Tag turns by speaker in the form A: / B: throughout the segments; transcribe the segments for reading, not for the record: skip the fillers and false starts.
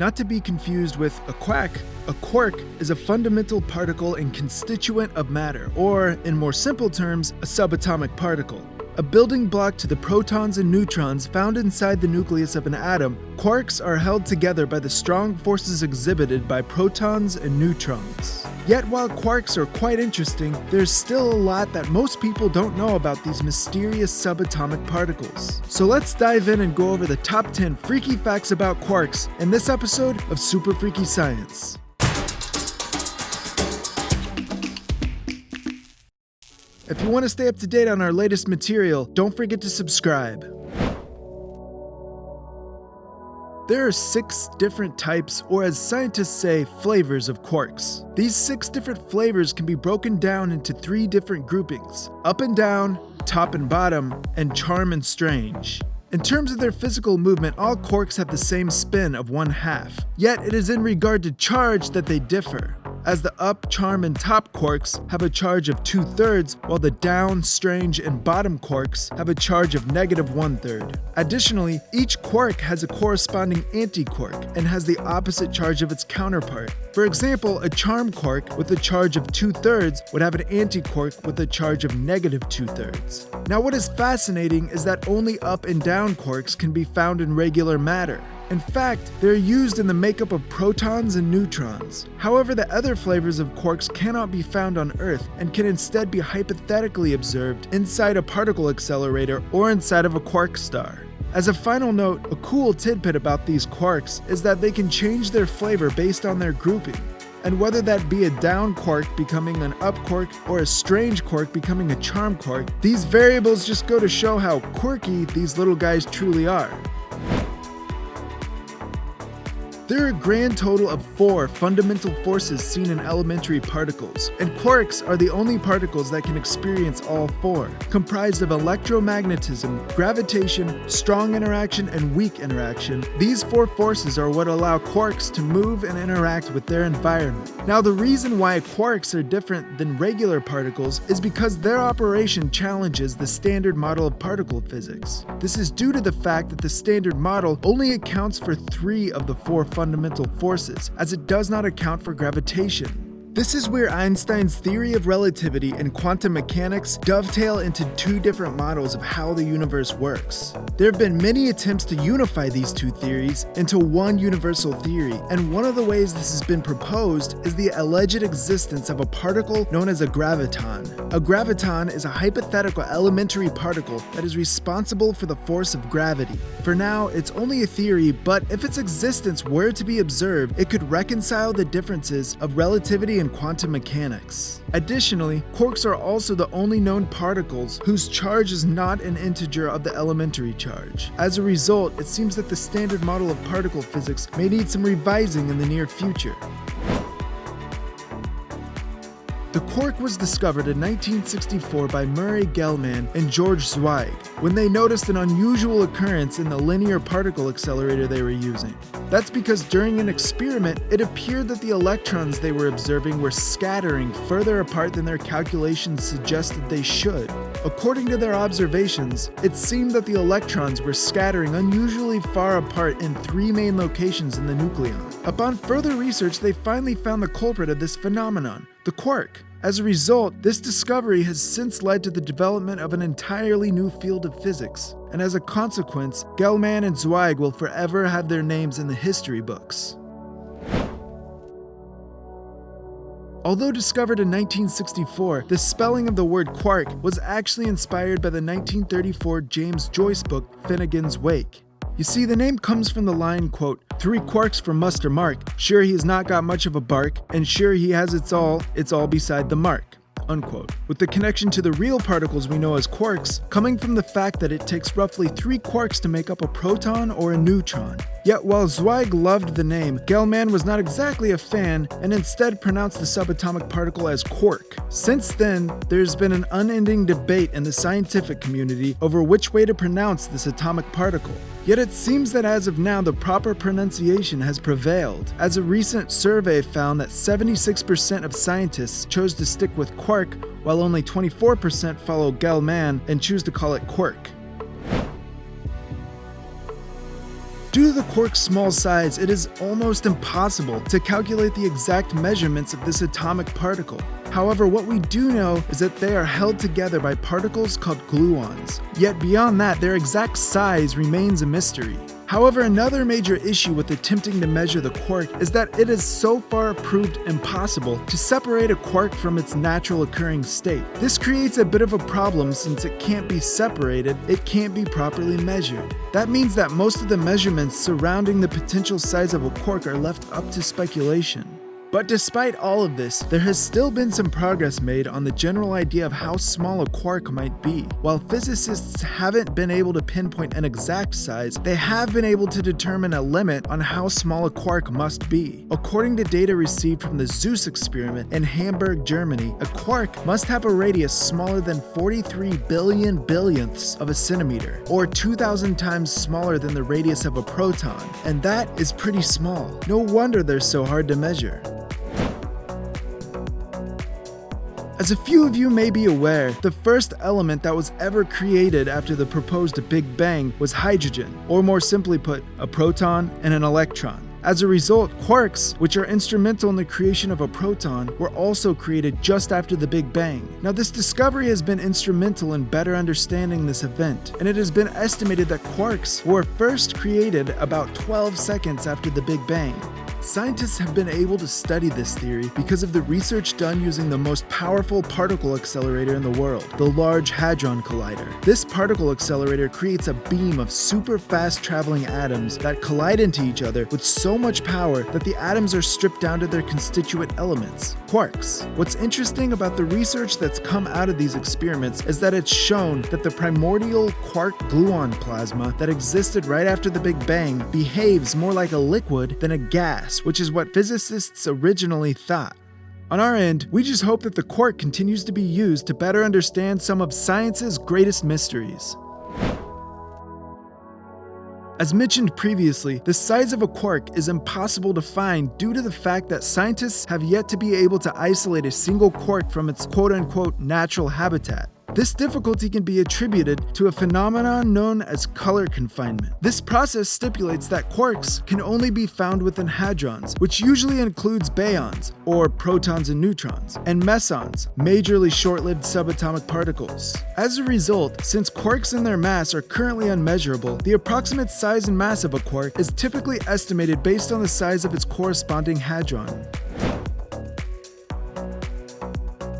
A: not to be confused with a quack. A quark is a fundamental particle and constituent of matter, or, in more simple terms, a subatomic particle. A building block to the protons and neutrons found inside the nucleus of an atom, quarks are held together by the strong forces exhibited by protons and neutrons. Yet while quarks are quite interesting, there's still a lot that most people don't know about these mysterious subatomic particles. So let's dive in and go over the top 10 freaky facts about quarks in this episode of Super Freaky Science. If you want to stay up to date on our latest material, don't forget to subscribe. There are 6 different types, or as scientists say, flavors of quarks. These 6 different flavors can be broken down into 3 different groupings: up and down, top and bottom, and charm and strange. In terms of their physical movement, all quarks have the same spin of 1/2. Yet it is in regard to charge that they differ, as the up, charm, and top quarks have a charge of 2/3, while the down, strange, and bottom quarks have a charge of -1/3. Additionally, each quark has a corresponding anti-quark and has the opposite charge of its counterpart. For example, a charm quark with a charge of 2/3 would have an anti-quark with a charge of -2/3. Now, what is fascinating is that only up and down quarks can be found in regular matter. In fact, they're used in the makeup of protons and neutrons. However, the other flavors of quarks cannot be found on Earth and can instead be hypothetically observed inside a particle accelerator or inside of a quark star. As a final note, a cool tidbit about these quarks is that they can change their flavor based on their grouping. And whether that be a down quark becoming an up quark or a strange quark becoming a charm quark, these variables just go to show how quirky these little guys truly are. There are a grand total of 4 fundamental forces seen in elementary particles, and quarks are the only particles that can experience all 4, comprised of electromagnetism, gravitation, strong interaction, and weak interaction. These 4 forces are what allow quarks to move and interact with their environment. Now, the reason why quarks are different than regular particles is because their operation challenges the standard model of particle physics. This is due to the fact that the standard model only accounts for 3 of the 4 fundamental forces, as it does not account for gravitation. This is where Einstein's theory of relativity and quantum mechanics dovetail into 2 different models of how the universe works. There have been many attempts to unify these 2 theories into one universal theory, and one of the ways this has been proposed is the alleged existence of a particle known as a graviton. A graviton is a hypothetical elementary particle that is responsible for the force of gravity. For now, it's only a theory, but if its existence were to be observed, it could reconcile the differences of relativity and quantum mechanics. Additionally, quarks are also the only known particles whose charge is not an integer of the elementary charge. As a result, it seems that the standard model of particle physics may need some revising in the near future. The quark was discovered in 1964 by Murray Gell-Mann and George Zweig when they noticed an unusual occurrence in the linear particle accelerator they were using. That's because during an experiment, it appeared that the electrons they were observing were scattering further apart than their calculations suggested they should. According to their observations, it seemed that the electrons were scattering unusually far apart in 3 main locations in the nucleon. Upon further research, they finally found the culprit of this phenomenon: the quark. As a result, this discovery has since led to the development of an entirely new field of physics, and as a consequence, Gell-Mann and Zweig will forever have their names in the history books. Although discovered in 1964, the spelling of the word quark was actually inspired by the 1934 James Joyce book Finnegan's Wake. You see, the name comes from the line, quote, 3 quarks for Muster Mark, sure he's not got much of a bark, and sure he has it's all beside the mark, unquote. With the connection to the real particles we know as quarks coming from the fact that it takes roughly 3 quarks to make up a proton or a neutron. Yet while Zweig loved the name, Gell-Mann was not exactly a fan and instead pronounced the subatomic particle as quark. Since then, there's been an unending debate in the scientific community over which way to pronounce this atomic particle. Yet it seems that as of now, the proper pronunciation has prevailed, as a recent survey found that 76% of scientists chose to stick with quark, while only 24% follow Gell-Mann and choose to call it quark. Due to to the quark's small size, it is almost impossible to calculate the exact measurements of this atomic particle. However, what we do know is that they are held together by particles called gluons. Yet beyond that, their exact size remains a mystery. However, another major issue with attempting to measure the quark is that it is so far proved impossible to separate a quark from its natural occurring state. This creates a bit of a problem since it can't be separated, it can't be properly measured. That means that most of the measurements surrounding the potential size of a quark are left up to speculation. But despite all of this, there has still been some progress made on the general idea of how small a quark might be. While physicists haven't been able to pinpoint an exact size, they have been able to determine a limit on how small a quark must be. According to data received from the Zeus experiment in Hamburg, Germany, a quark must have a radius smaller than 43 billion billionths of a centimeter, or 2,000 times smaller than the radius of a proton. And that is pretty small. No wonder they're so hard to measure. As a few of you may be aware, the first element that was ever created after the proposed Big Bang was hydrogen, or more simply put, a proton and an electron. As a result, quarks, which are instrumental in the creation of a proton, were also created just after the Big Bang. Now, this discovery has been instrumental in better understanding this event, and it has been estimated that quarks were first created about 12 seconds after the Big Bang. Scientists have been able to study this theory because of the research done using the most powerful particle accelerator in the world, the Large Hadron Collider. This particle accelerator creates a beam of super fast traveling atoms that collide into each other with so much power that the atoms are stripped down to their constituent elements, quarks. What's interesting about the research that's come out of these experiments is that it's shown that the primordial quark gluon plasma that existed right after the Big Bang behaves more like a liquid than a gas, which is what physicists originally thought. On our end, we just hope that the quark continues to be used to better understand some of science's greatest mysteries. As mentioned previously, the size of a quark is impossible to find due to the fact that scientists have yet to be able to isolate a single quark from its quote-unquote natural habitat. This difficulty can be attributed to a phenomenon known as color confinement. This process stipulates that quarks can only be found within hadrons, which usually includes baryons, or protons and neutrons, and mesons, majorly short-lived subatomic particles. As a result, since quarks and their mass are currently unmeasurable, the approximate size and mass of a quark is typically estimated based on the size of its corresponding hadron.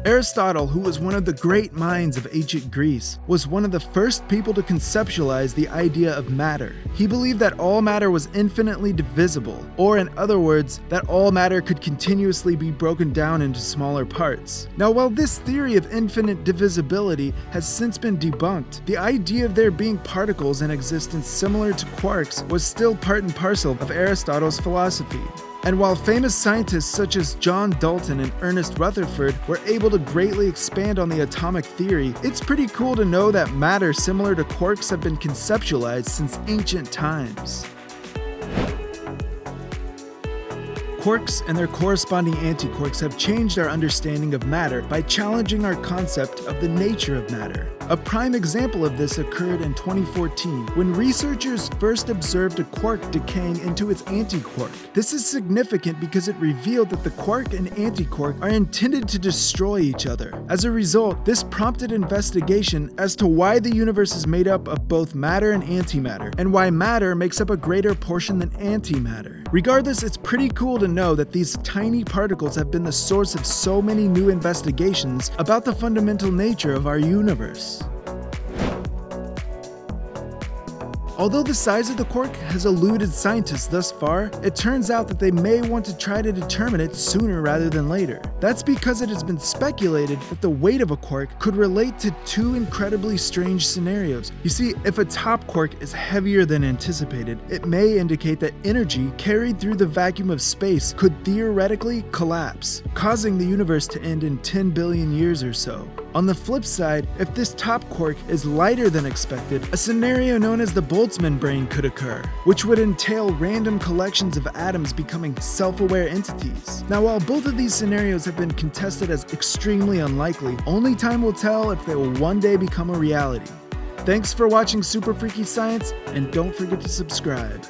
A: Aristotle, who was one of the great minds of ancient Greece, was one of the first people to conceptualize the idea of matter. He believed that all matter was infinitely divisible, or in other words, that all matter could continuously be broken down into smaller parts. Now, while this theory of infinite divisibility has since been debunked, the idea of there being particles in existence similar to quarks was still part and parcel of Aristotle's philosophy. And while famous scientists such as John Dalton and Ernest Rutherford were able to greatly expand on the atomic theory, it's pretty cool to know that matter similar to quarks have been conceptualized since ancient times. Quarks and their corresponding antiquarks have changed our understanding of matter by challenging our concept of the nature of matter. A prime example of this occurred in 2014, when researchers first observed a quark decaying into its antiquark. This is significant because it revealed that the quark and antiquark are intended to destroy each other. As a result, this prompted investigation as to why the universe is made up of both matter and antimatter, and why matter makes up a greater portion than antimatter. Regardless, it's pretty cool to know that these tiny particles have been the source of so many new investigations about the fundamental nature of our universe. Although the size of the quark has eluded scientists thus far, it turns out that they may want to try to determine it sooner rather than later. That's because it has been speculated that the weight of a quark could relate to two incredibly strange scenarios. You see, if a top quark is heavier than anticipated, it may indicate that energy carried through the vacuum of space could theoretically collapse, causing the universe to end in 10 billion years or so. On the flip side, if this top quark is lighter than expected, a scenario known as the Boltzmann brane could occur, which would entail random collections of atoms becoming self-aware entities. Now, while both of these scenarios have been contested as extremely unlikely, only time will tell if they will one day become a reality. Thanks for watching Super Freaky Science, and don't forget to subscribe.